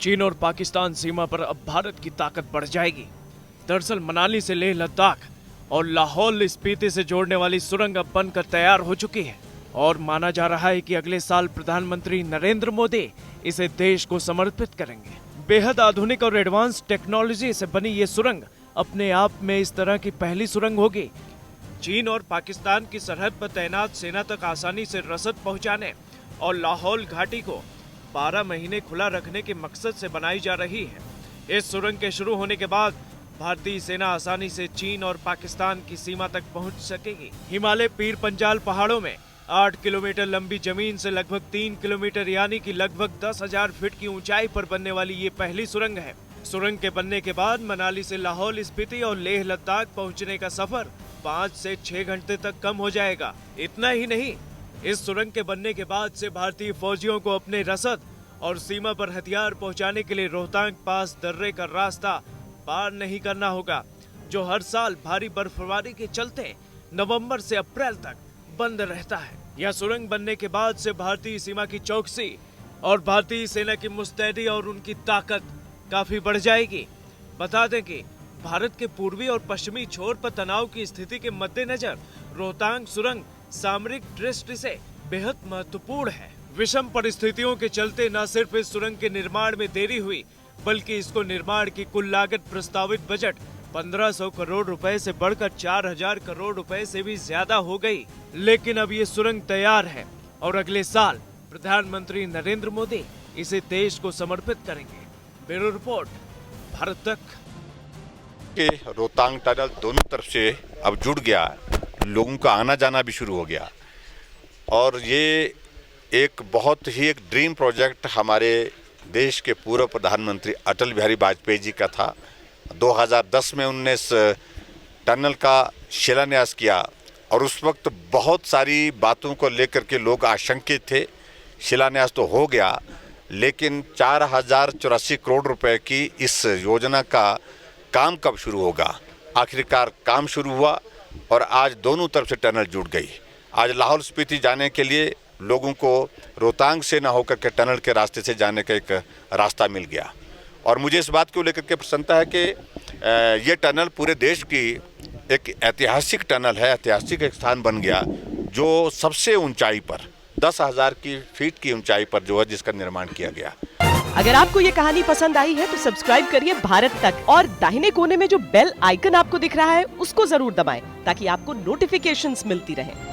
चीन और पाकिस्तान सीमा पर अब भारत की ताकत बढ़ जाएगी। दरअसल मनाली से लेह लद्दाख और लाहौल स्पीति से जोड़ने वाली सुरंग अब बनकर तैयार हो चुकी है और माना जा रहा है कि अगले साल प्रधानमंत्री नरेंद्र मोदी इसे देश को समर्पित करेंगे। बेहद आधुनिक और एडवांस टेक्नोलॉजी से बनी ये सुरंग अपने आप में इस तरह की पहली सुरंग होगी। चीन और पाकिस्तान की सरहद पर तैनात सेना तक आसानी से रसद पहुंचाने और लाहौल घाटी को 12 महीने खुला रखने के मकसद से बनाई जा रही है। इस सुरंग के शुरू होने के बाद भारतीय सेना आसानी से चीन और पाकिस्तान की सीमा तक पहुंच सकेगी। हिमालय पीर पंजाल पहाड़ों में 8 किलोमीटर लंबी जमीन से लगभग 3 किलोमीटर यानी कि लगभग 10,000 फीट की ऊंचाई पर बनने वाली ये पहली सुरंग है। सुरंग के बनने के बाद मनाली से लाहौल स्पीति और लेह लद्दाख पहुंचने का सफर 5 से 6 घंटे तक कम हो जाएगा। इतना ही नहीं, इस सुरंग के बनने के बाद से भारतीय फौजियों को अपने रसद और सीमा पर हथियार पहुंचाने के लिए रोहतांग पास दर्रे का रास्ता पार नहीं करना होगा, जो हर साल भारी बर्फबारी के चलते नवंबर से अप्रैल तक बंद रहता है। यह सुरंग बनने के बाद से भारतीय सीमा की चौकसी और भारतीय सेना की मुस्तैदी और उनकी ताकत काफी बढ़ जाएगी। बता दें कि भारत के पूर्वी और पश्चिमी छोर पर तनाव की स्थिति के मद्देनजर रोहतांग सुरंग सामरिक दृष्टि से बेहद महत्वपूर्ण है। विषम परिस्थितियों के चलते न सिर्फ इस सुरंग के निर्माण में देरी हुई, बल्कि इसको निर्माण की कुल लागत प्रस्तावित बजट 1500 करोड़ रुपए से बढ़कर 4000 करोड़ रुपए से भी ज्यादा हो गई। लेकिन अब ये सुरंग तैयार है और अगले साल प्रधानमंत्री नरेंद्र मोदी इसे देश को समर्पित करेंगे। ब्यूरो रिपोर्ट, भारत तक। के रोहतांग टनल दोनों तरफ से अब जुड़ गया, लोगों का आना जाना भी शुरू हो गया और ये एक बहुत ही एक ड्रीम प्रोजेक्ट हमारे देश के पूर्व प्रधानमंत्री अटल बिहारी वाजपेयी जी का था। 2010 में उन्होंने इस टनल का शिलान्यास किया और उस वक्त बहुत सारी बातों को लेकर के लोग आशंकित थे। शिलान्यास तो हो गया, लेकिन 4084 करोड़ रुपए की इस योजना का काम कब शुरू होगा? आखिरकार काम शुरू हुआ और आज दोनों तरफ से टनल जुड़ गई। आज लाहौल स्पीति जाने के लिए लोगों को रोहतांग से ना होकर के टनल के रास्ते से जाने का एक रास्ता मिल गया और मुझे इस बात को लेकर के प्रसन्नता है कि ये टनल पूरे देश की एक ऐतिहासिक टनल है, ऐतिहासिक एक स्थान बन गया जो सबसे ऊंचाई पर 10,000 की फीट की ऊंचाई पर जो है जिसका निर्माण किया गया। अगर आपको ये कहानी पसंद आई है तो सब्सक्राइब करिए भारत तक और दाहिने कोने में जो बेल आइकन आपको दिख रहा है उसको जरूर दबाएं ताकि आपको नोटिफिकेशंस मिलती रहे।